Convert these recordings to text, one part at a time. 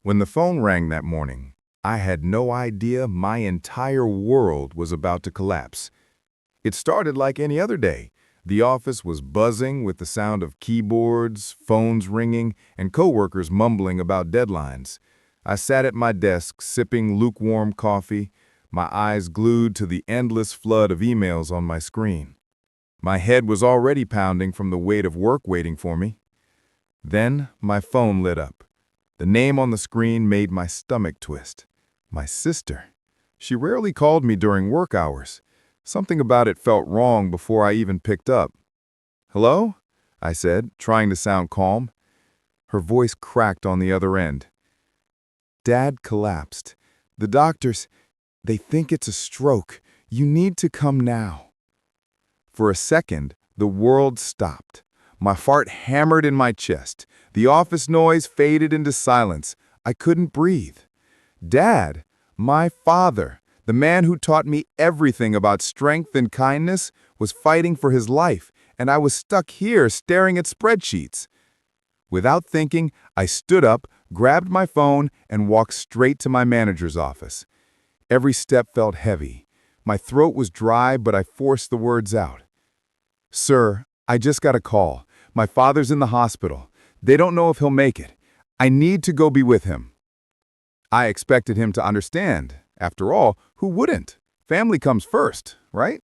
When the phone rang that morning, I had no idea my entire world was about to collapse. It started like any other day. The office was buzzing with the sound of keyboards, phones ringing, and coworkers mumbling about deadlines. I sat at my desk sipping lukewarm coffee, my eyes glued to the endless flood of emails on my screen. My head was already pounding from the weight of work waiting for me. Then my phone lit up. The name on the screen made my stomach twist. My sister. She rarely called me during work hours. Something about it felt wrong before I even picked up. "Hello?" I said, trying to sound calm. Her voice cracked on the other end. "Dad collapsed. The doctors, they think it's a stroke. You need to come now." For a second, the world stopped. My heart hammered in my chest. The office noise faded into silence. I couldn't breathe. Dad, my father, the man who taught me everything about strength and kindness, was fighting for his life, and I was stuck here staring at spreadsheets. Without thinking, I stood up, grabbed my phone, and walked straight to my manager's office. Every step felt heavy. My throat was dry, but I forced the words out. "Sir, I just got a call. My father's in the hospital. They don't know if he'll make it. I need to go be with him." I expected him to understand. After all, who wouldn't? Family comes first, right?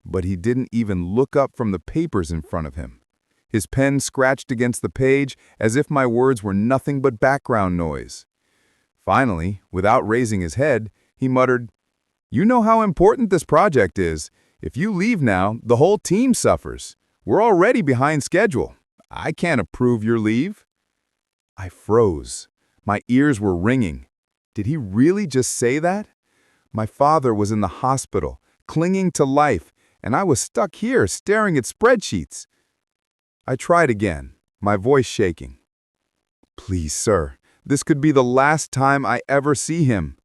But he didn't even look up from the papers in front of him. His pen scratched against the page as if my words were nothing but background noise. Finally, without raising his head, he muttered, "You know how important this project is. If you leave now, the whole team suffers. We're already behind schedule. I can't approve your leave." I froze. My ears were ringing. Did he really just say that? My father was in the hospital, clinging to life, and I was stuck here staring at spreadsheets. I tried again, my voice shaking. "Please, sir, this could be the last time I ever see him."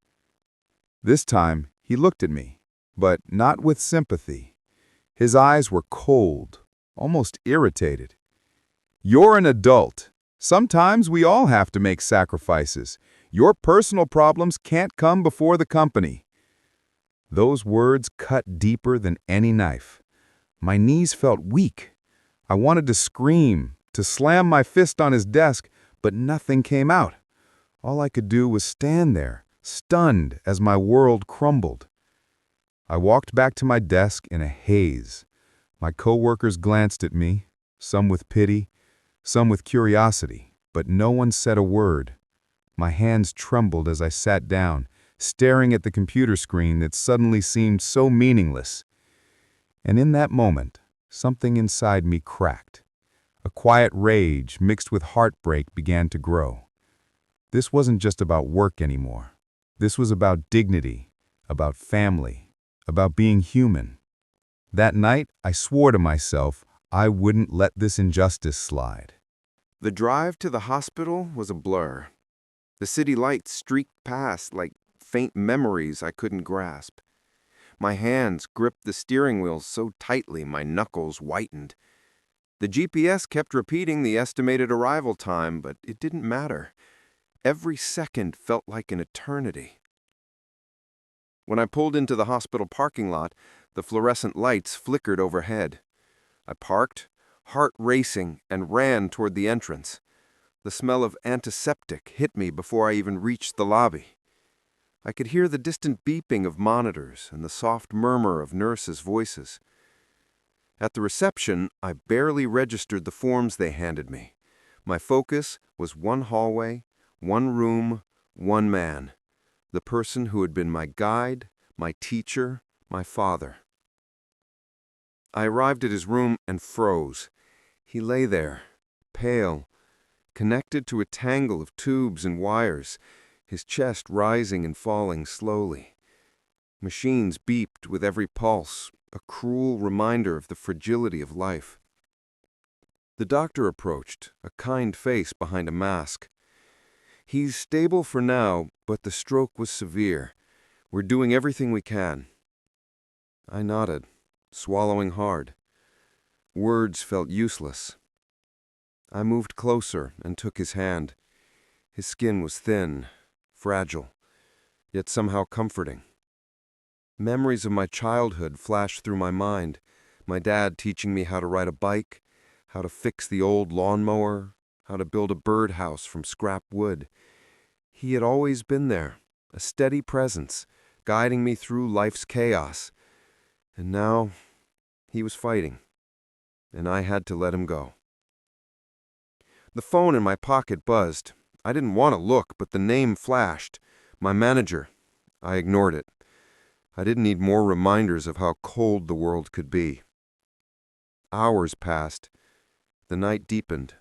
This time, he looked at me, but not with sympathy. His eyes were cold, almost irritated. "You're an adult. Sometimes we all have to make sacrifices. Your personal problems can't come before the company." Those words cut deeper than any knife. My knees felt weak. I wanted to scream, to slam my fist on his desk, but nothing came out. All I could do was stand there, stunned as my world crumbled. I walked back to my desk in a haze. My coworkers glanced at me, some with pity, some with curiosity, but no one said a word. My hands trembled as I sat down, staring at the computer screen that suddenly seemed so meaningless. And in that moment, something inside me cracked. A quiet rage mixed with heartbreak began to grow. This wasn't just about work anymore. This was about dignity, about family, about being human. That night, I swore to myself I wouldn't let this injustice slide. The drive to the hospital was a blur. The city lights streaked past like faint memories I couldn't grasp. My hands gripped the steering wheel so tightly my knuckles whitened. The GPS kept repeating the estimated arrival time, but it didn't matter. Every second felt like an eternity. When I pulled into the hospital parking lot, the fluorescent lights flickered overhead. I parked, heart racing, and ran toward the entrance. The smell of antiseptic hit me before I even reached the lobby. I could hear the distant beeping of monitors and the soft murmur of nurses' voices. At the reception, I barely registered the forms they handed me. My focus was one hallway, one room, one man. The person who had been my guide, my teacher, my father. I arrived at his room and froze. He lay there, pale, connected to a tangle of tubes and wires, his chest rising and falling slowly. Machines beeped with every pulse, a cruel reminder of the fragility of life. The doctor approached, a kind face behind a mask. "He's stable for now, but the stroke was severe. We're doing everything we can." I nodded, swallowing hard. Words felt useless. I moved closer and took his hand. His skin was thin, fragile, yet somehow comforting. Memories of my childhood flashed through my mind. My dad teaching me how to ride a bike, how to fix the old lawnmower, how to build a birdhouse from scrap wood. He had always been there, a steady presence, guiding me through life's chaos. And now, he was fighting, and I had to let him go. The phone in my pocket buzzed. I didn't want to look, but the name flashed. My manager. I ignored it. I didn't need more reminders of how cold the world could be. Hours passed. The night deepened.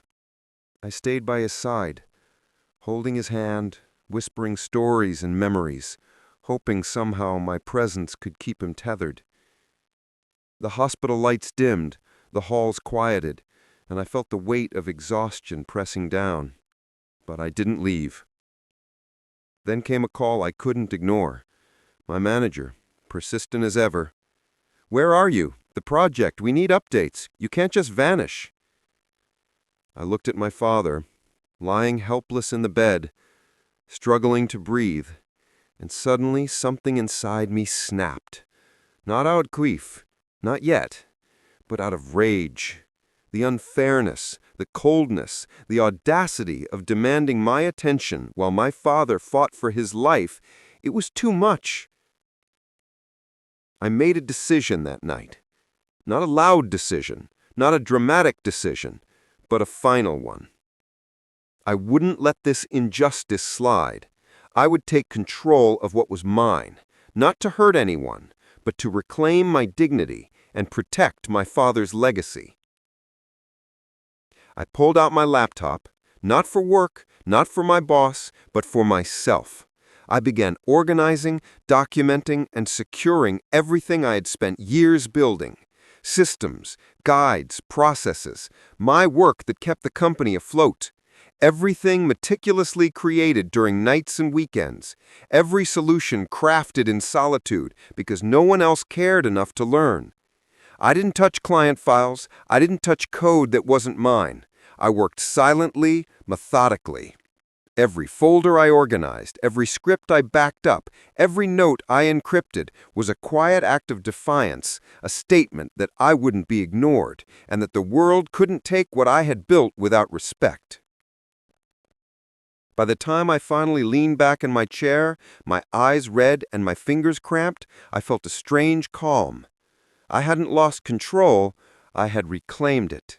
I stayed by his side, holding his hand, whispering stories and memories, hoping somehow my presence could keep him tethered. The hospital lights dimmed, the halls quieted, and I felt the weight of exhaustion pressing down. But I didn't leave. Then came a call I couldn't ignore. My manager, persistent as ever. "Where are you? The project. We need updates. You can't just vanish." I looked at my father, lying helpless in the bed, struggling to breathe, and suddenly something inside me snapped. Not out of grief, not yet, but out of rage. The unfairness, the coldness, the audacity of demanding my attention while my father fought for his life, it was too much. I made a decision that night. Not a loud decision, not a dramatic decision, but a final one. I wouldn't let this injustice slide. I would take control of what was mine, not to hurt anyone, but to reclaim my dignity and protect my father's legacy. I pulled out my laptop, not for work, not for my boss, but for myself. I began organizing, documenting, and securing everything I had spent years building. Systems, guides, processes, my work that kept the company afloat. Everything meticulously created during nights and weekends. Every solution crafted in solitude because no one else cared enough to learn. I didn't touch client files. I didn't touch code that wasn't mine. I worked silently, methodically. Every folder I organized, every script I backed up, every note I encrypted was a quiet act of defiance, a statement that I wouldn't be ignored, and that the world couldn't take what I had built without respect. By the time I finally leaned back in my chair, my eyes red and my fingers cramped, I felt a strange calm. I hadn't lost control, I had reclaimed it.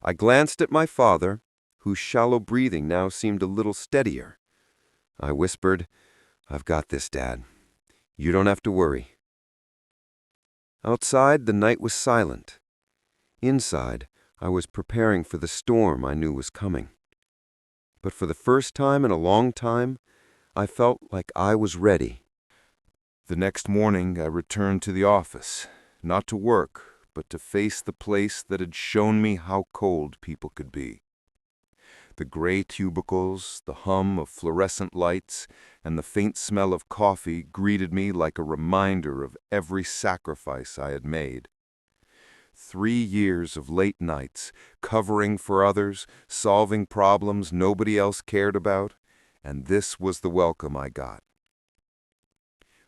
I glanced at my father, whose shallow breathing now seemed a little steadier. I whispered, "I've got this, Dad. You don't have to worry." Outside, the night was silent. Inside, I was preparing for the storm I knew was coming. But for the first time in a long time, I felt like I was ready. The next morning, I returned to the office, not to work, but to face the place that had shown me how cold people could be. The gray cubicles, the hum of fluorescent lights, and the faint smell of coffee greeted me like a reminder of every sacrifice I had made. 3 years of late nights, covering for others, solving problems nobody else cared about, and this was the welcome I got.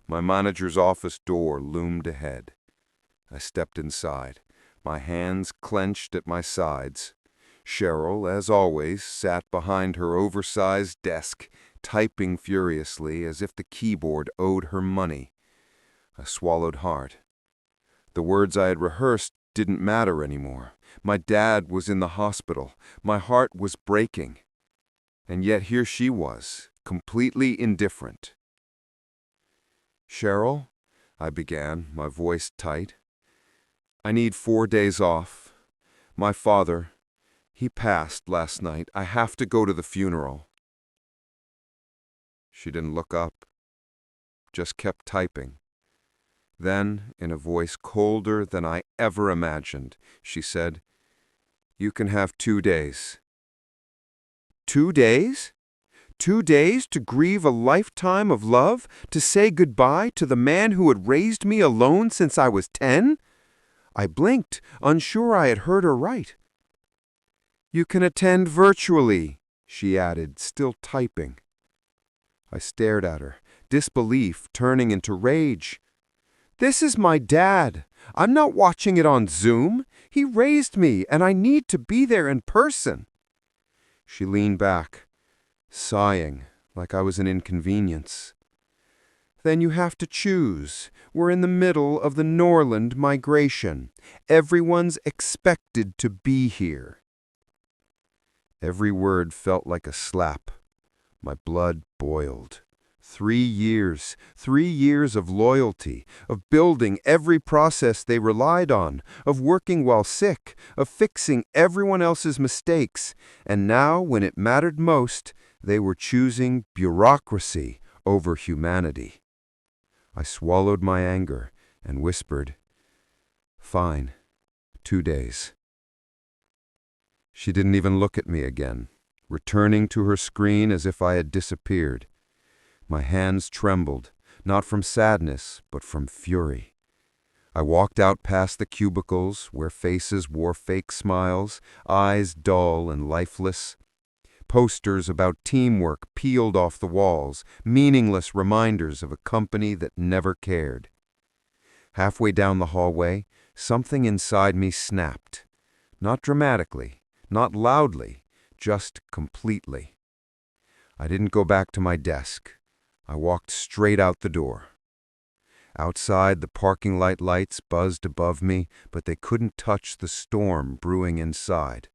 My manager's office door loomed ahead. I stepped inside, my hands clenched at my sides. Cheryl, as always, sat behind her oversized desk, typing furiously as if the keyboard owed her money. I swallowed hard. The words I had rehearsed didn't matter anymore. My dad was in the hospital. My heart was breaking. And yet here she was, completely indifferent. "Cheryl," I began, my voice tight. "I need 4 days off. My father, he passed last night. I have to go to the funeral." She didn't look up, just kept typing. Then, in a voice colder than I ever imagined, she said, "You can have 2 days." 2 days? 2 days to grieve a lifetime of love, to say goodbye to the man who had raised me alone since I was 10? I blinked, unsure I had heard her right. "You can attend virtually," she added, still typing. I stared at her, disbelief turning into rage. This is my dad. I'm not watching it on Zoom. He raised me, and I need to be there in person. She leaned back, sighing like I was an inconvenience. Then you have to choose. We're in the middle of the Norland migration. Everyone's expected to be here. Every word felt like a slap. My blood boiled. 3 years of loyalty, of building every process they relied on, of working while sick, of fixing everyone else's mistakes, and now, when it mattered most, they were choosing bureaucracy over humanity. I swallowed my anger and whispered, "Fine, 2 days." She didn't even look at me again, returning to her screen as if I had disappeared. My hands trembled, not from sadness, but from fury. I walked out past the cubicles where faces wore fake smiles, eyes dull and lifeless. Posters about teamwork peeled off the walls, meaningless reminders of a company that never cared. Halfway down the hallway, something inside me snapped. Not dramatically, not loudly, just completely. I didn't go back to my desk. I walked straight out the door. Outside, the parking lot lights buzzed above me, but they couldn't touch the storm brewing inside.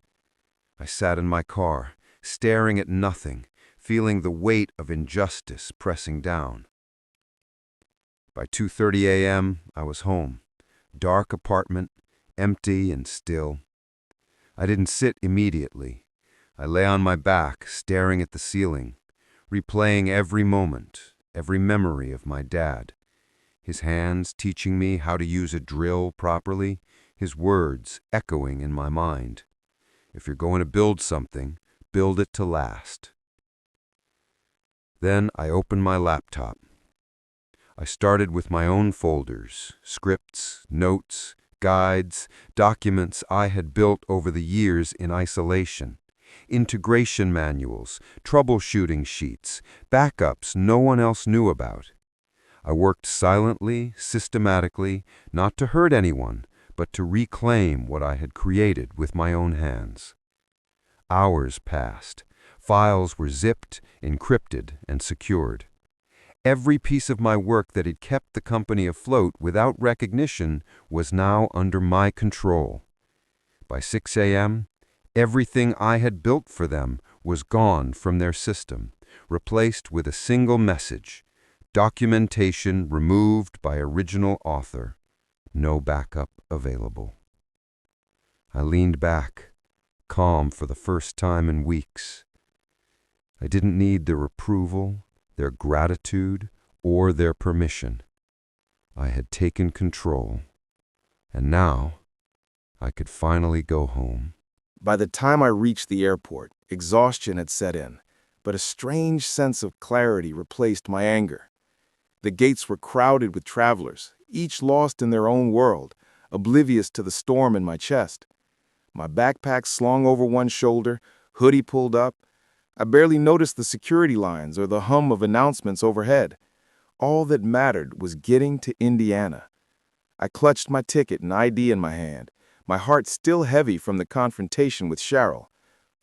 I sat in my car, staring at nothing, feeling the weight of injustice pressing down. By 2:30 a.m., I was home. Dark apartment, empty and still. I didn't sit immediately. I lay on my back, staring at the ceiling, replaying every moment, every memory of my dad. His hands teaching me how to use a drill properly, his words echoing in my mind. If you're going to build something, build it to last. Then I opened my laptop. I started with my own folders, scripts, notes, guides, documents I had built over the years in isolation. Integration manuals, troubleshooting sheets, backups no one else knew about. I worked silently, systematically, not to hurt anyone, but to reclaim what I had created with my own hands. Hours passed. Files were zipped, encrypted, and secured. Every piece of my work that had kept the company afloat without recognition was now under my control. By 6 a.m., everything I had built for them was gone from their system, replaced with a single message: documentation removed by original author. No backup available. I leaned back, calm for the first time in weeks. I didn't need their approval, their gratitude, or their permission. I had taken control, and now I could finally go home. By the time I reached the airport, exhaustion had set in, but a strange sense of clarity replaced my anger. The gates were crowded with travelers, each lost in their own world, oblivious to the storm in my chest. My backpack slung over one shoulder, hoodie pulled up. I barely noticed the security lines or the hum of announcements overhead. All that mattered was getting to Indiana. I clutched my ticket and ID in my hand, my heart still heavy from the confrontation with Cheryl.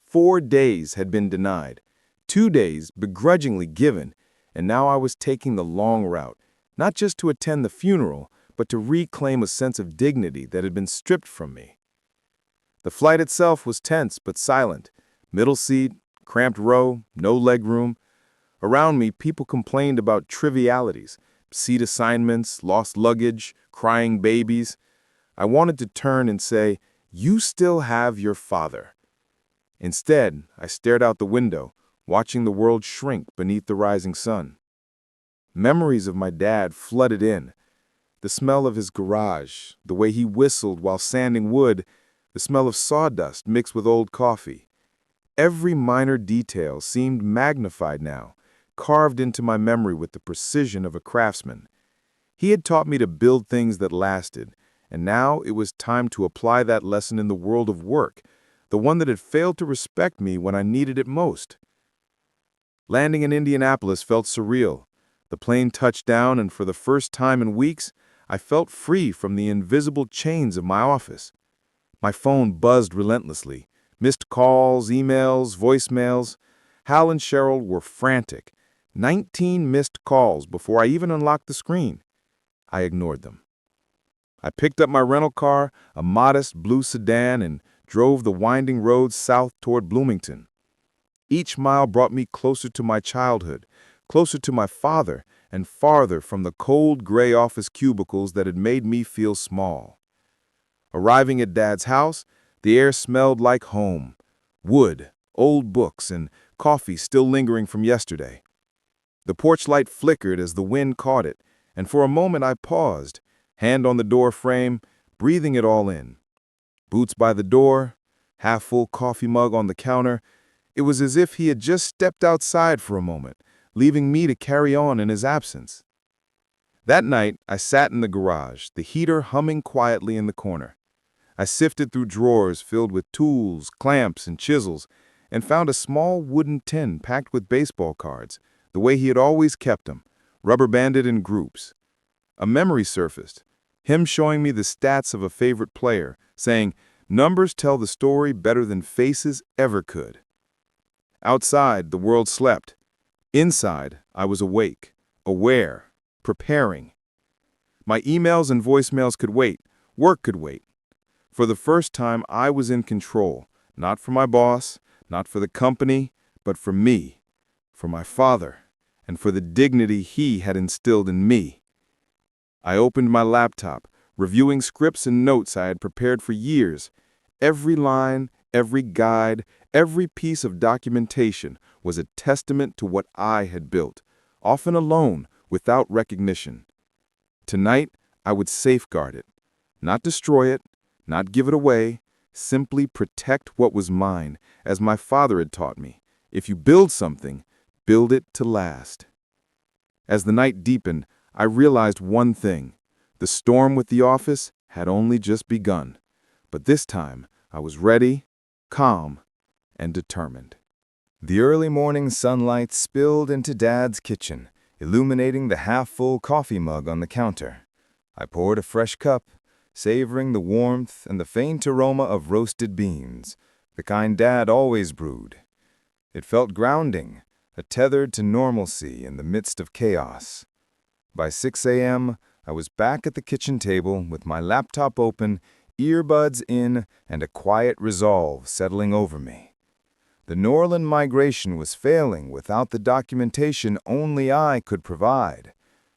4 days had been denied, 2 days begrudgingly given, and now I was taking the long route, not just to attend the funeral, but to reclaim a sense of dignity that had been stripped from me. The flight itself was tense but silent. Middle seat, cramped row, no legroom. Around me, people complained about trivialities, seat assignments, lost luggage, crying babies. I wanted to turn and say, "You still have your father." Instead, I stared out the window, watching the world shrink beneath the rising sun. Memories of my dad flooded in. The smell of his garage, the way he whistled while sanding wood, the smell of sawdust mixed with old coffee. Every minor detail seemed magnified now, carved into my memory with the precision of a craftsman. He had taught me to build things that lasted, and now it was time to apply that lesson in the world of work, the one that had failed to respect me when I needed it most. Landing in Indianapolis felt surreal. The plane touched down, and for the first time in weeks, I felt free from the invisible chains of my office. My phone buzzed relentlessly. Missed calls, emails, voicemails. Hal and Cheryl were frantic. 19 missed calls before I even unlocked the screen. I ignored them. I picked up my rental car, a modest blue sedan, and drove the winding roads south toward Bloomington. Each mile brought me closer to my childhood, closer to my father, and farther from the cold gray office cubicles that had made me feel small. Arriving at Dad's house, the air smelled like home. Wood, old books, and coffee still lingering from yesterday. The porch light flickered as the wind caught it, and for a moment I paused, hand on the door frame, breathing it all in. Boots by the door, half-full coffee mug on the counter. It was as if he had just stepped outside for a moment, leaving me to carry on in his absence. That night, I sat in the garage, the heater humming quietly in the corner. I sifted through drawers filled with tools, clamps, and chisels, and found a small wooden tin packed with baseball cards, the way he had always kept them, rubber-banded in groups. A memory surfaced, him showing me the stats of a favorite player, saying, "Numbers tell the story better than faces ever could." Outside, the world slept. Inside, I was awake, aware, preparing. My emails and voicemails could wait. Work could wait. For the first time, I was in control, not for my boss, not for the company, but for me, for my father, and for the dignity he had instilled in me. I opened my laptop, reviewing scripts and notes I had prepared for years. Every line, every guide, every piece of documentation was a testament to what I had built, often alone, without recognition. Tonight, I would safeguard it, not destroy it, not give it away, simply protect what was mine, as my father had taught me. If you build something, build it to last. As the night deepened, I realized one thing. The storm with the office had only just begun. But this time, I was ready, calm, and determined. The early morning sunlight spilled into Dad's kitchen, illuminating the half-full coffee mug on the counter. I poured a fresh cup, savoring the warmth and the faint aroma of roasted beans, the kind Dad always brewed. It felt grounding, tethered to normalcy in the midst of chaos. By 6 a.m., I was back at the kitchen table with my laptop open, earbuds in, and a quiet resolve settling over me. The Norland migration was failing without the documentation only I could provide.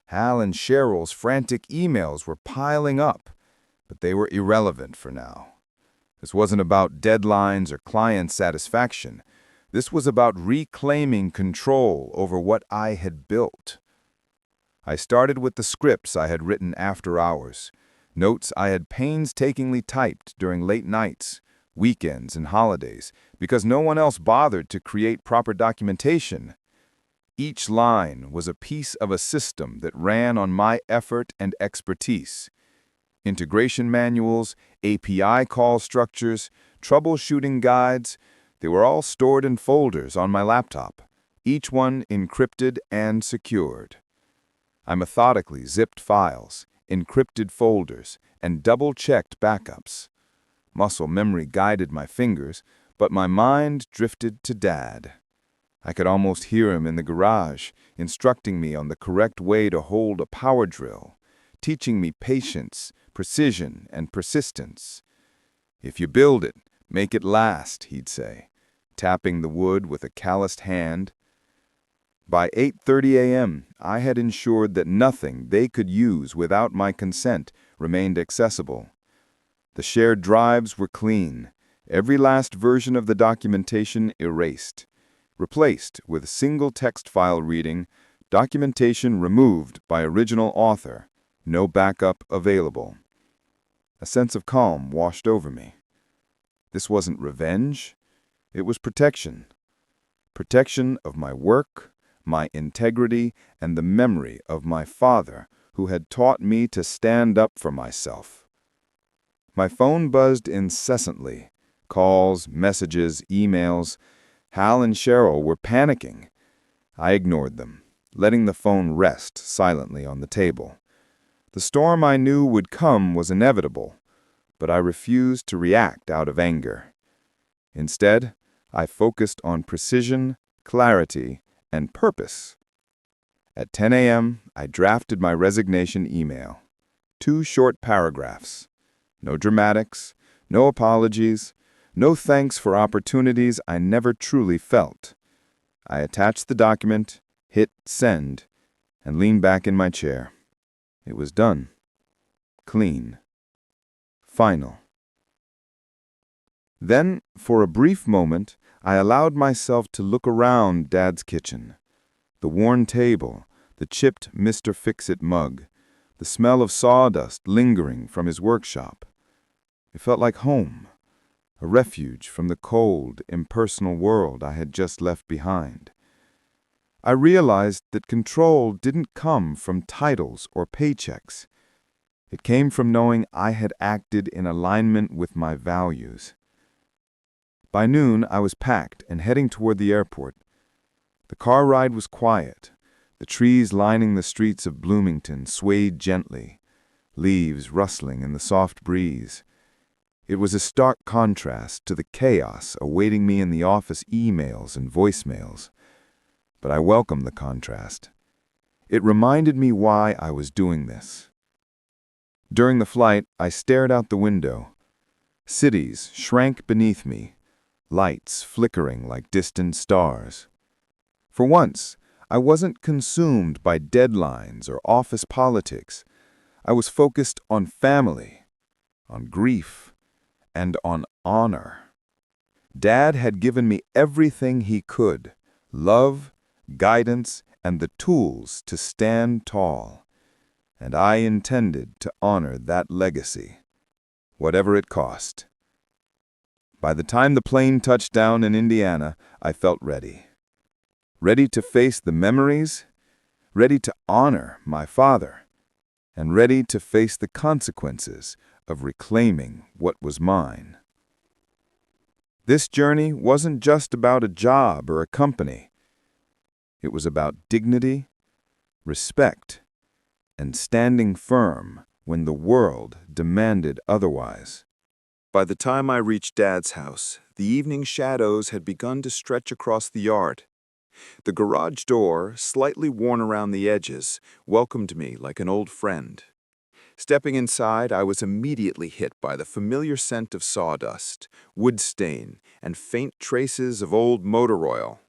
Hal and Cheryl's frantic emails were piling up, but they were irrelevant for now. This wasn't about deadlines or client satisfaction. This was about reclaiming control over what I had built. I started with the scripts I had written after hours, notes I had painstakingly typed during late nights, weekends, and holidays, because no one else bothered to create proper documentation. Each line was a piece of a system that ran on my effort and expertise. Integration manuals, API call structures, troubleshooting guides, they were all stored in folders on my laptop, each one encrypted and secured. I methodically zipped files, encrypted folders, and double-checked backups. Muscle memory guided my fingers, but my mind drifted to Dad. I could almost hear him in the garage, instructing me on the correct way to hold a power drill, teaching me patience, precision, and persistence. "If you build it, make it last," he'd say, tapping the wood with a calloused hand. By 8:30 a.m., I had ensured that nothing they could use without my consent remained accessible. The shared drives were clean, every last version of the documentation erased, replaced with a single text file reading, "Documentation removed by original author, no backup available." A sense of calm washed over me. This wasn't revenge, it was protection. Protection of my work, my integrity, and the memory of my father, who had taught me to stand up for myself. My phone buzzed incessantly, Calls, messages, emails. Hal and Cheryl were panicking. I ignored them, letting the phone rest silently on the table. The storm I knew would come was inevitable, but I refused to react out of anger. Instead, I focused on precision, clarity, and purpose. At 10 a.m., I drafted my resignation email. 2 short paragraphs. No dramatics, no apologies, no thanks for opportunities I never truly felt. I attached the document, hit send, and leaned back in my chair. It was done. Clean. Final. Then, for a brief moment, I allowed myself to look around Dad's kitchen. The worn table, the chipped Mr. Fix-It mug, the smell of sawdust lingering from his workshop. It felt like home, a refuge from the cold, impersonal world I had just left behind. I realized that control didn't come from titles or paychecks. It came from knowing I had acted in alignment with my values. By noon, I was packed and heading toward the airport. The car ride was quiet. The trees lining the streets of Bloomington swayed gently, leaves rustling in the soft breeze. It was a stark contrast to the chaos awaiting me in the office emails and voicemails. But I welcomed the contrast. It reminded me why I was doing this. During the flight, I stared out the window. Cities shrank beneath me, lights flickering like distant stars. For once, I wasn't consumed by deadlines or office politics. I was focused on family, on grief, and on honor. Dad had given me everything he could: love, guidance, and the tools to stand tall. And I intended to honor that legacy, whatever it cost. By the time the plane touched down in Indiana, I felt ready. Ready to face the memories, ready to honor my father, and ready to face the consequences of reclaiming what was mine. This journey wasn't just about a job or a company. It was about dignity, respect, and standing firm when the world demanded otherwise. By the time I reached Dad's house, the evening shadows had begun to stretch across the yard. The garage door, slightly worn around the edges, welcomed me like an old friend. Stepping inside, I was immediately hit by the familiar scent of sawdust, wood stain, and faint traces of old motor oil.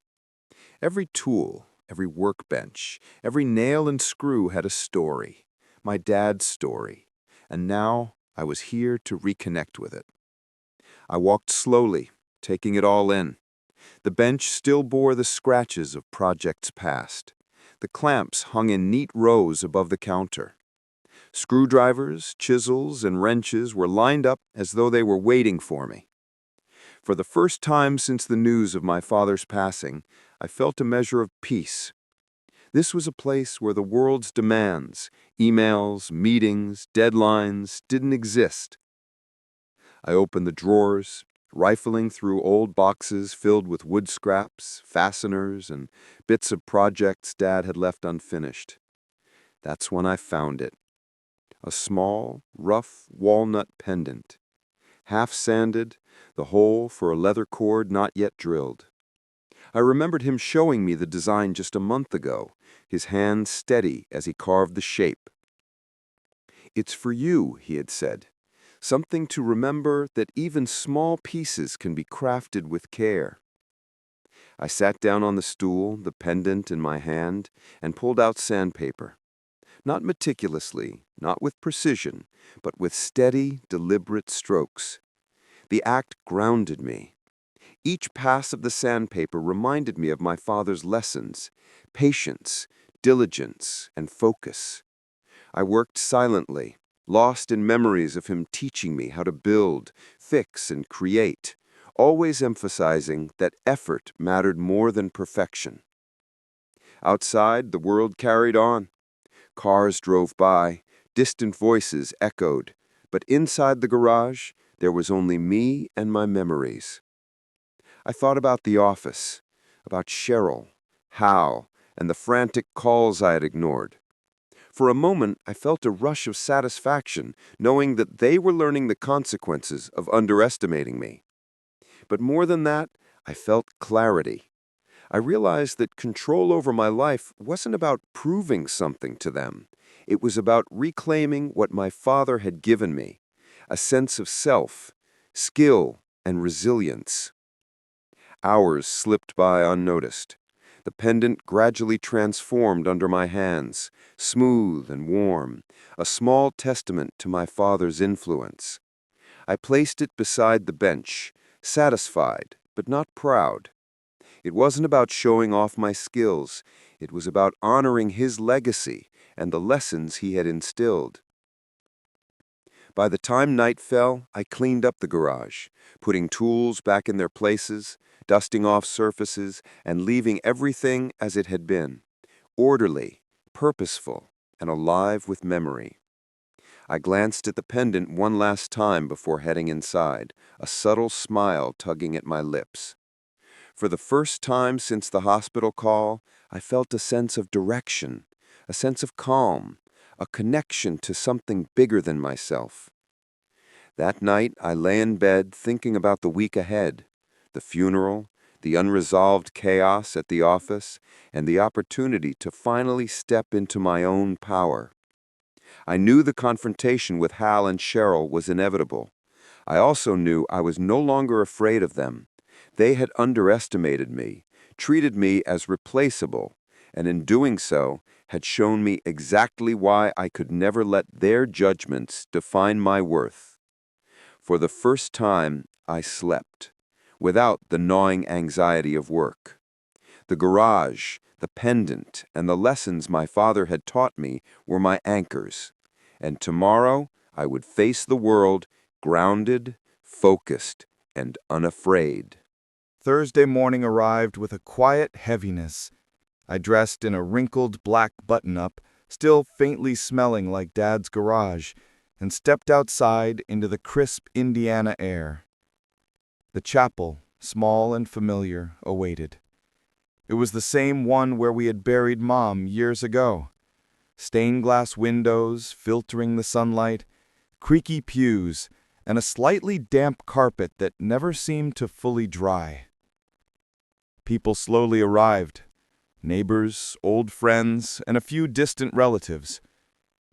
Every tool, every workbench, every nail and screw had a story, my dad's story, and now I was here to reconnect with it. I walked slowly, taking it all in. The bench still bore the scratches of projects past. The clamps hung in neat rows above the counter. Screwdrivers, chisels, and wrenches were lined up as though they were waiting for me. For the first time since the news of my father's passing, I felt a measure of peace. This was a place where the world's demands, emails, meetings, deadlines, didn't exist. I opened the drawers, rifling through old boxes filled with wood scraps, fasteners, and bits of projects Dad had left unfinished. That's when I found it. A small, rough walnut pendant. Half sanded, the hole for a leather cord not yet drilled. I remembered him showing me the design just a month ago, his hand steady as he carved the shape. "It's for you," he had said. "Something to remember that even small pieces can be crafted with care." I sat down on the stool, the pendant in my hand, and pulled out sandpaper. Not meticulously, not with precision, but with steady, deliberate strokes. The act grounded me. Each pass of the sandpaper reminded me of my father's lessons: patience, diligence, and focus. I worked silently, lost in memories of him teaching me how to build, fix, and create, always emphasizing that effort mattered more than perfection. Outside, the world carried on. Cars drove by, distant voices echoed, but inside the garage, There was only me and my memories. I thought about the office, about Cheryl, Hal, and the frantic calls I had ignored. For a moment, I felt a rush of satisfaction, knowing that they were learning the consequences of underestimating me. But more than that, I felt clarity. I realized that control over my life wasn't about proving something to them. It was about reclaiming what my father had given me, a sense of self, skill, and resilience. Hours slipped by unnoticed. The pendant gradually transformed under my hands, smooth and warm, a small testament to my father's influence. I placed it beside the bench, satisfied, but not proud. It wasn't about showing off my skills. It was about honoring his legacy and the lessons he had instilled. By the time night fell, I cleaned up the garage, putting tools back in their places, dusting off surfaces, and leaving everything as it had been, orderly, purposeful, and alive with memory. I glanced at the pendant one last time before heading inside, a subtle smile tugging at my lips. For the first time since the hospital call, I felt a sense of direction, a sense of calm, a connection to something bigger than myself. That night, I lay in bed thinking about the week ahead, the funeral, the unresolved chaos at the office, and the opportunity to finally step into my own power. I knew the confrontation with Hal and Cheryl was inevitable. I also knew I was no longer afraid of them. They had underestimated me, treated me as replaceable, and in doing so, had shown me exactly why I could never let their judgments define my worth. For the first time, I slept, without the gnawing anxiety of work. The garage, the pendant, and the lessons my father had taught me were my anchors, and tomorrow I would face the world grounded, focused, and unafraid. Thursday morning arrived with a quiet heaviness. I dressed in a wrinkled black button-up, still faintly smelling like Dad's garage, and stepped outside into the crisp Indiana air. The chapel, small and familiar, awaited. It was the same one where we had buried Mom years ago. Stained glass windows filtering the sunlight, creaky pews, and a slightly damp carpet that never seemed to fully dry. People slowly arrived. Neighbors, old friends, and a few distant relatives.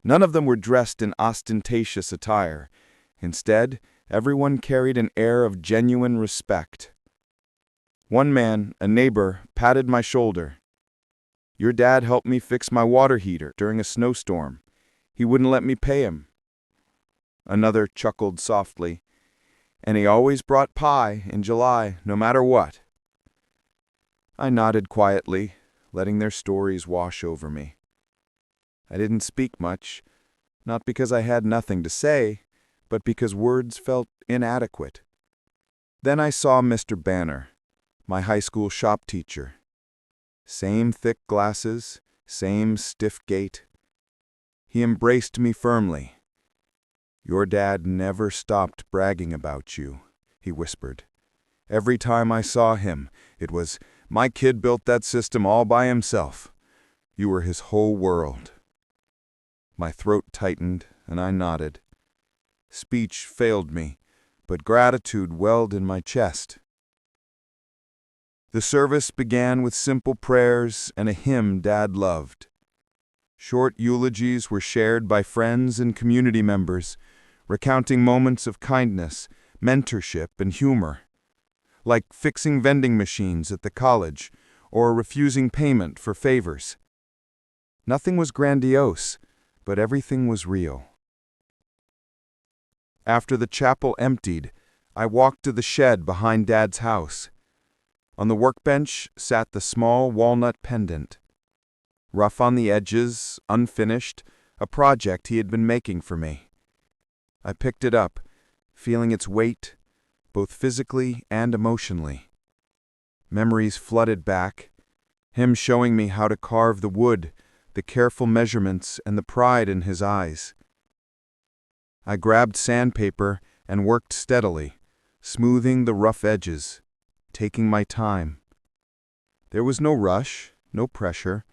None of them were dressed in ostentatious attire. Instead, everyone carried an air of genuine respect. One man, a neighbor, patted my shoulder. "Your dad helped me fix my water heater during a snowstorm. He wouldn't let me pay him." Another chuckled softly. "And he always brought pie in July, no matter what." I nodded quietly, letting their stories wash over me. I didn't speak much, not because I had nothing to say, but because words felt inadequate. Then I saw Mr. Banner, my high school shop teacher. Same thick glasses, same stiff gait. He embraced me firmly. "Your dad never stopped bragging about you," he whispered. "Every time I saw him, it was, 'My kid built that system all by himself.' You were his whole world." My throat tightened, and I nodded. Speech failed me, but gratitude welled in my chest. The service began with simple prayers and a hymn Dad loved. Short eulogies were shared by friends and community members, recounting moments of kindness, mentorship, and humor, like fixing vending machines at the college or refusing payment for favors. Nothing was grandiose, but everything was real. After the chapel emptied, I walked to the shed behind Dad's house. On the workbench sat the small walnut pendant. Rough on the edges, unfinished, a project he had been making for me. I picked it up, feeling its weight, both physically and emotionally. Memories flooded back, him showing me how to carve the wood, the careful measurements, and the pride in his eyes. I grabbed sandpaper and worked steadily, smoothing the rough edges, taking my time. There was no rush, no pressure,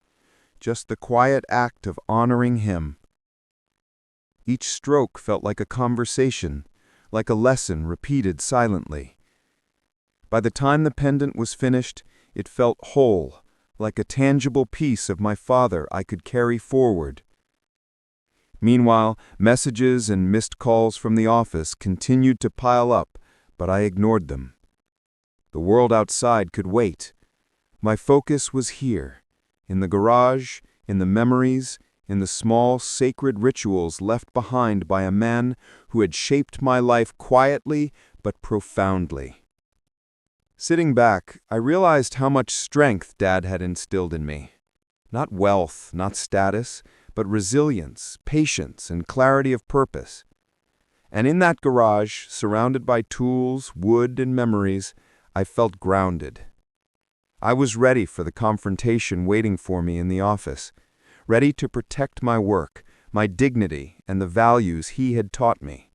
just the quiet act of honoring him. Each stroke felt like a conversation, like a lesson repeated silently. By the time the pendant was finished, it felt whole, like a tangible piece of my father I could carry forward. Meanwhile, messages and missed calls from the office continued to pile up, but I ignored them. The world outside could wait. My focus was here, in the garage, in the memories, in the small, sacred rituals left behind by a man who had shaped my life quietly but profoundly. Sitting back, I realized how much strength Dad had instilled in me. Not wealth, not status, but resilience, patience, and clarity of purpose. And in that garage, surrounded by tools, wood, and memories, I felt grounded. I was ready for the confrontation waiting for me in the office, ready to protect my work, my dignity, and the values he had taught me.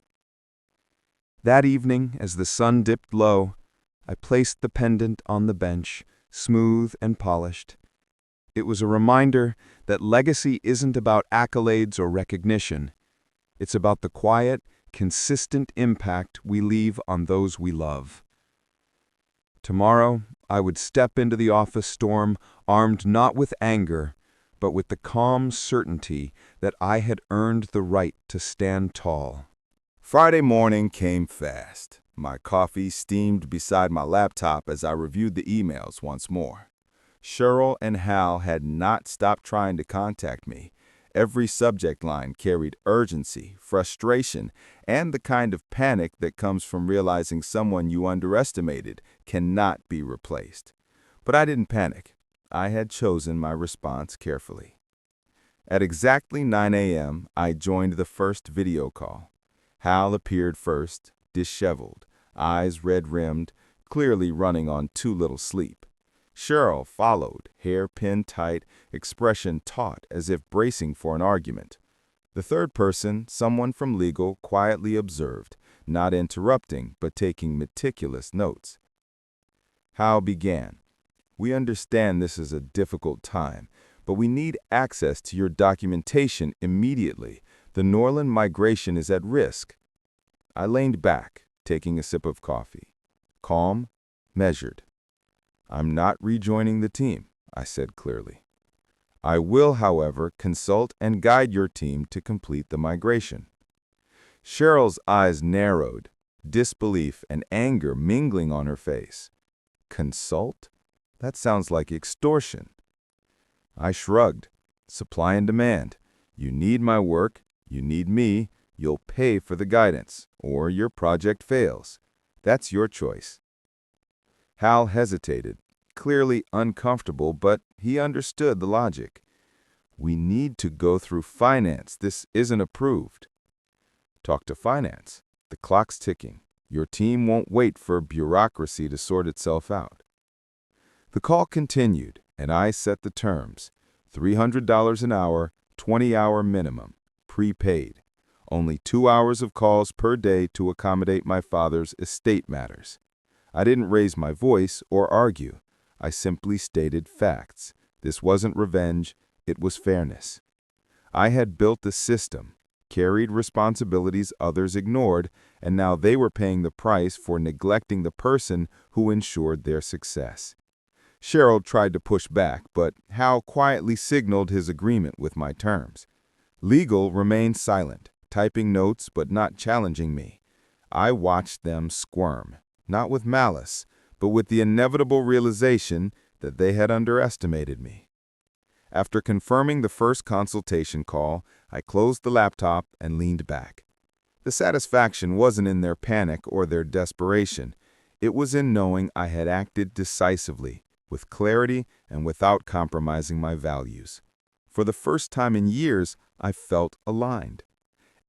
That evening, as the sun dipped low, I placed the pendant on the bench, smooth and polished. It was a reminder that legacy isn't about accolades or recognition. It's about the quiet, consistent impact we leave on those we love. Tomorrow, I would step into the office storm armed not with anger, but with the calm certainty that I had earned the right to stand tall. Friday morning came fast. My coffee steamed beside my laptop as I reviewed the emails once more. Cheryl and Hal had not stopped trying to contact me. Every subject line carried urgency, frustration, and the kind of panic that comes from realizing someone you underestimated cannot be replaced. But I didn't panic. I had chosen my response carefully. At exactly 9 a.m., I joined the first video call. Hal appeared first, disheveled, eyes red-rimmed, clearly running on too little sleep. Cheryl followed, hair pinned tight, expression taut as if bracing for an argument. The third person, someone from legal, quietly observed, not interrupting but taking meticulous notes. Hal began. "We understand this is a difficult time, but we need access to your documentation immediately. The Norland migration is at risk." I leaned back, taking a sip of coffee. Calm, measured. "I'm not rejoining the team," I said clearly. "I will, however, consult and guide your team to complete the migration." Cheryl's eyes narrowed, disbelief and anger mingling on her face. "Consult? That sounds like extortion." I shrugged. "Supply and demand. You need my work, you need me, you'll pay for the guidance, or your project fails. That's your choice." Hal hesitated, clearly uncomfortable, but he understood the logic. "We need to go through finance. This isn't approved." "Talk to finance. The clock's ticking. Your team won't wait for bureaucracy to sort itself out." The call continued, and I set the terms. $300 an hour, 20-hour minimum, prepaid. Only 2 hours of calls per day to accommodate my father's estate matters. I didn't raise my voice or argue. I simply stated facts. This wasn't revenge, it was fairness. I had built a system, carried responsibilities others ignored, and now they were paying the price for neglecting the person who ensured their success. Cheryl tried to push back, but Hal quietly signaled his agreement with my terms. Legal remained silent, typing notes but not challenging me. I watched them squirm, not with malice, but with the inevitable realization that they had underestimated me. After confirming the first consultation call, I closed the laptop and leaned back. The satisfaction wasn't in their panic or their desperation. It was in knowing I had acted decisively, with clarity and without compromising my values. For the first time in years, I felt aligned.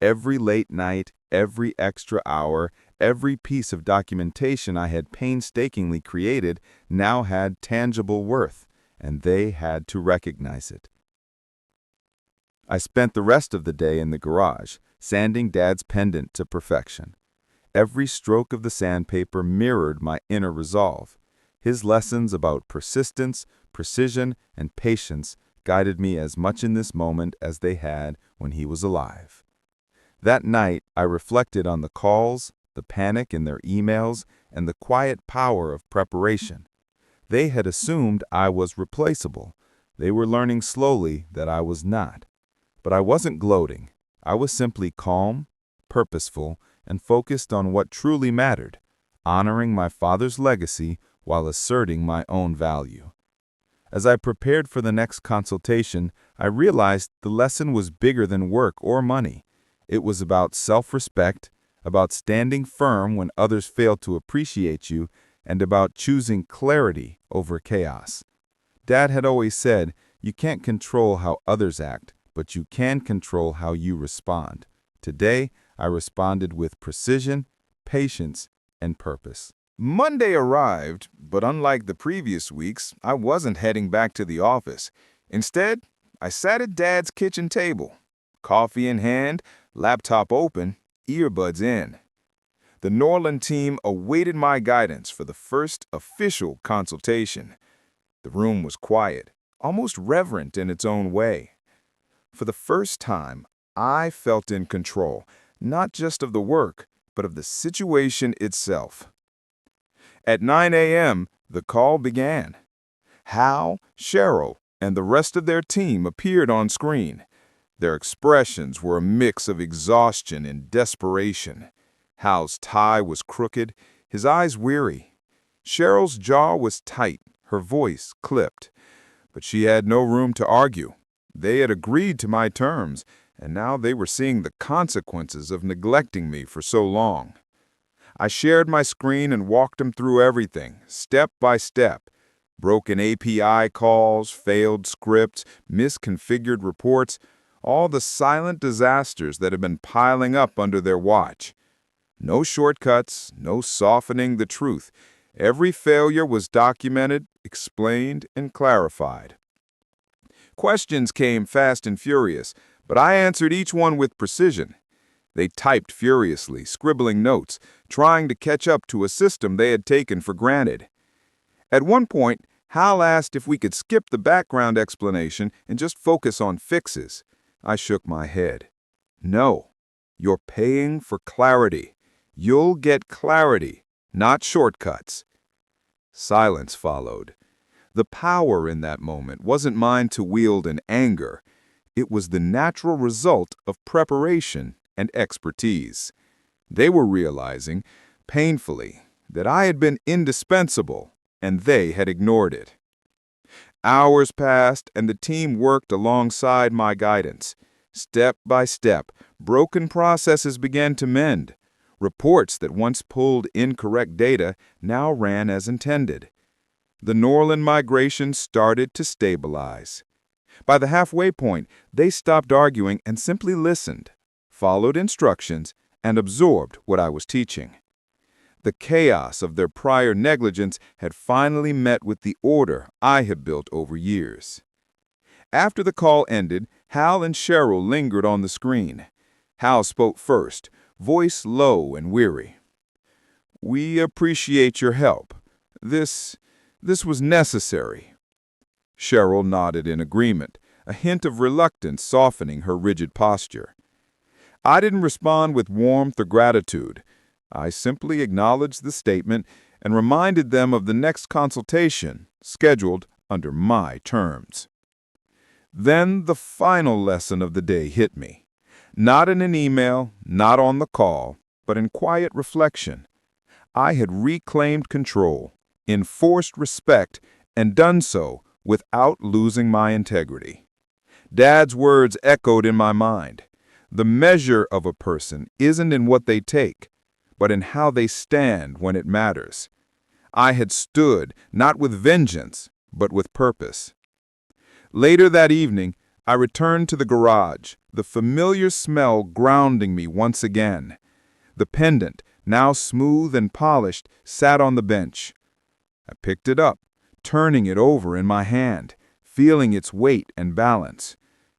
Every late night, every extra hour, every piece of documentation I had painstakingly created now had tangible worth, and they had to recognize it. I spent the rest of the day in the garage, sanding Dad's pendant to perfection. Every stroke of the sandpaper mirrored my inner resolve. His lessons about persistence, precision, and patience guided me as much in this moment as they had when he was alive. That night, I reflected on the calls, the panic in their emails, and the quiet power of preparation. They had assumed I was replaceable. They were learning slowly that I was not. But I wasn't gloating. I was simply calm, purposeful, and focused on what truly mattered, honoring my father's legacy while asserting my own value. As I prepared for the next consultation, I realized the lesson was bigger than work or money. It was about self-respect, about standing firm when others fail to appreciate you, and about choosing clarity over chaos. Dad had always said, you can't control how others act, but you can control how you respond. Today, I responded with precision, patience, and purpose. Monday arrived, but unlike the previous weeks, I wasn't heading back to the office. Instead, I sat at Dad's kitchen table, coffee in hand, laptop open, earbuds in. The Norland team awaited my guidance for the first official consultation. The room was quiet, almost reverent in its own way. For the first time, I felt in control, not just of the work, but of the situation itself. At 9 a.m., the call began. Hal, Cheryl, and the rest of their team appeared on screen. Their expressions were a mix of exhaustion and desperation. Hal's tie was crooked, his eyes weary. Cheryl's jaw was tight, her voice clipped. But she had no room to argue. They had agreed to my terms, and now they were seeing the consequences of neglecting me for so long. I shared my screen and walked them through everything, step by step. Broken API calls, failed scripts, misconfigured reports, all the silent disasters that had been piling up under their watch. No shortcuts, no softening the truth. Every failure was documented, explained, and clarified. Questions came fast and furious, but I answered each one with precision. They typed furiously, scribbling notes, trying to catch up to a system they had taken for granted. At one point, Hal asked if we could skip the background explanation and just focus on fixes. I shook my head. No, you're paying for clarity. You'll get clarity, not shortcuts. Silence followed. The power in that moment wasn't mine to wield in anger. It was the natural result of preparation and expertise. They were realizing, painfully, that I had been indispensable, and they had ignored it. Hours passed, and the team worked alongside my guidance. Step by step, broken processes began to mend. Reports that once pulled incorrect data now ran as intended. The Norland migration started to stabilize. By the halfway point, they stopped arguing and simply listened, followed instructions, and absorbed what I was teaching. The chaos of their prior negligence had finally met with the order I had built over years. After the call ended, Hal and Cheryl lingered on the screen. Hal spoke first, voice low and weary. "We appreciate your help. This was necessary." Cheryl nodded in agreement, a hint of reluctance softening her rigid posture. I didn't respond with warmth or gratitude. I simply acknowledged the statement and reminded them of the next consultation, scheduled under my terms. Then the final lesson of the day hit me. Not in an email, not on the call, but in quiet reflection. I had reclaimed control, enforced respect, and done so without losing my integrity. Dad's words echoed in my mind. The measure of a person isn't in what they take, but in how they stand when it matters. I had stood, not with vengeance, but with purpose. Later that evening, I returned to the garage, the familiar smell grounding me once again. The pendant, now smooth and polished, sat on the bench. I picked it up, turning it over in my hand, feeling its weight and balance.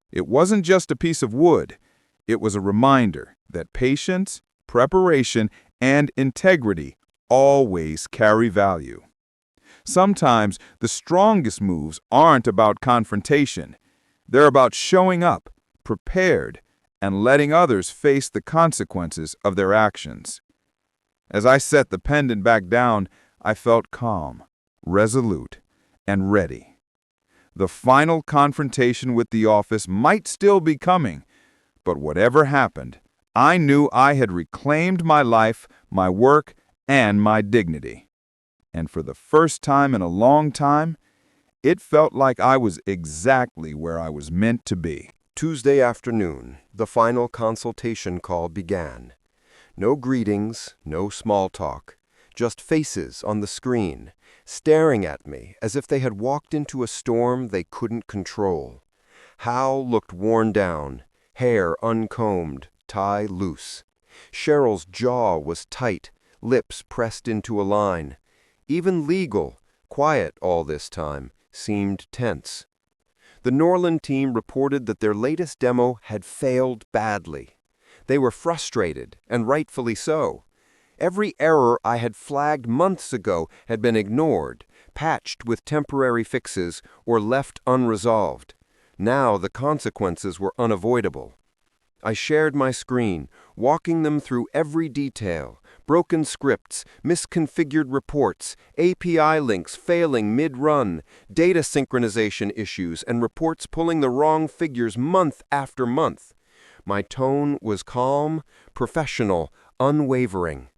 It wasn't just a piece of wood. It was a reminder that patience, preparation, and integrity always carry value. Sometimes the strongest moves aren't about confrontation. They're about showing up, prepared, and letting others face the consequences of their actions. As I set the pendant back down, I felt calm, resolute, and ready. The final confrontation with the office might still be coming, but whatever happened, I knew I had reclaimed my life, my work, and my dignity. And for the first time in a long time, it felt like I was exactly where I was meant to be. Tuesday afternoon, the final consultation call began. No greetings, no small talk, just faces on the screen, staring at me as if they had walked into a storm they couldn't control. Hal looked worn down, hair uncombed, tie loose. Cheryl's jaw was tight, lips pressed into a line. Even legal, quiet all this time, seemed tense. The Norland team reported that their latest demo had failed badly. They were frustrated, and rightfully so. Every error I had flagged months ago had been ignored, patched with temporary fixes, or left unresolved. Now the consequences were unavoidable. I shared my screen, walking them through every detail: broken scripts, misconfigured reports, API links failing mid-run, data synchronization issues, and reports pulling the wrong figures month after month. My tone was calm, professional, unwavering.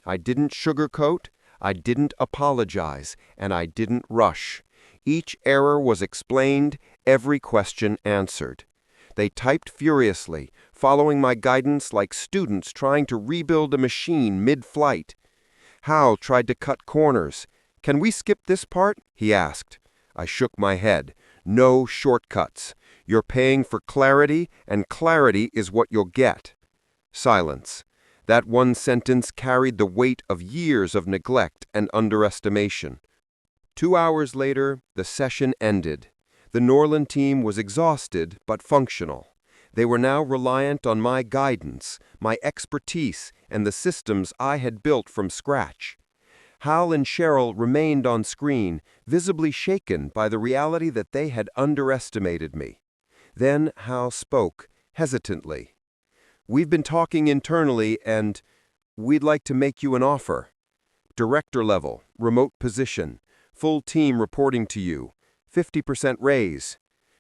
I didn't sugarcoat, I didn't apologize, and I didn't rush. Each error was explained, every question answered. They typed furiously, following my guidance like students trying to rebuild a machine mid-flight. Hal tried to cut corners. "Can we skip this part?" he asked. I shook my head. "No shortcuts. You're paying for clarity, and clarity is what you'll get." Silence. That one sentence carried the weight of years of neglect and underestimation. 2 hours later, the session ended. The Norland team was exhausted but functional. They were now reliant on my guidance, my expertise, and the systems I had built from scratch. Hal and Cheryl remained on screen, visibly shaken by the reality that they had underestimated me. Then Hal spoke, hesitantly. "We've been talking internally, and we'd like to make you an offer. Director level, remote position, full team reporting to you, 50% raise."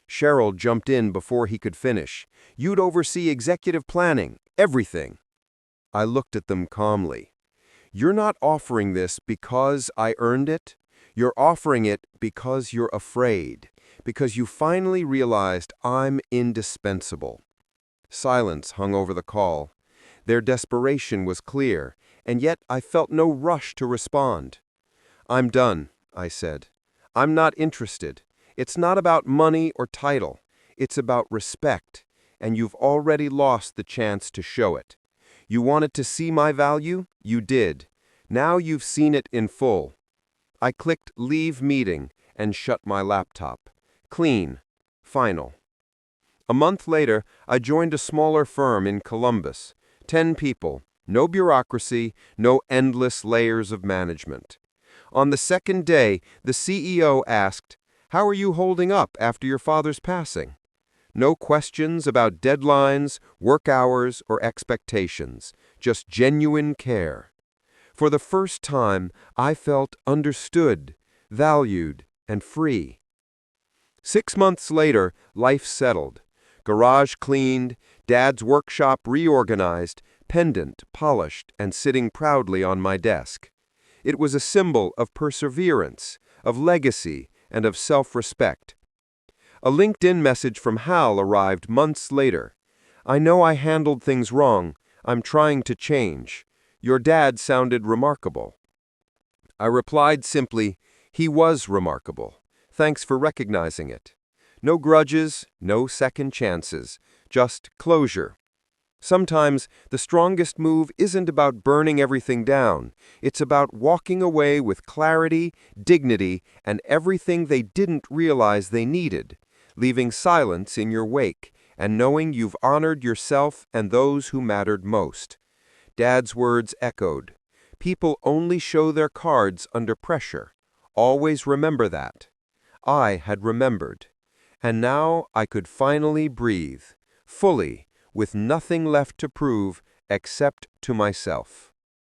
Cheryl jumped in before he could finish. "You'd oversee executive planning, everything." I looked at them calmly. "You're not offering this because I earned it. You're offering it because you're afraid, because you finally realized I'm indispensable." Silence hung over the call. Their desperation was clear, and yet I felt no rush to respond. "I'm done," I said. "I'm not interested. It's not about money or title. It's about respect, and you've already lost the chance to show it. You wanted to see my value? You did. Now you've seen it in full." I clicked Leave Meeting and shut my laptop. Clean. Final. A month later, I joined a smaller firm in Columbus. 10 people. No bureaucracy, no endless layers of management. On the second day, the CEO asked, "How are you holding up after your father's passing?" No questions about deadlines, work hours, or expectations, just genuine care. For the first time, I felt understood, valued, and free. 6 months later, life settled. Garage cleaned, Dad's workshop reorganized, pendant polished and sitting proudly on my desk. It was a symbol of perseverance, of legacy, and of self-respect. A LinkedIn message from Hal arrived months later. "I know I handled things wrong. I'm trying to change. Your dad sounded remarkable." I replied simply, "He was remarkable. Thanks for recognizing it." No grudges, no second chances, just closure. Sometimes the strongest move isn't about burning everything down. It's about walking away with clarity, dignity, and everything they didn't realize they needed, leaving silence in your wake, and knowing you've honored yourself and those who mattered most. Dad's words echoed. People only show their cards under pressure. Always remember that. I had remembered. And now I could finally breathe, fully, with nothing left to prove except to myself.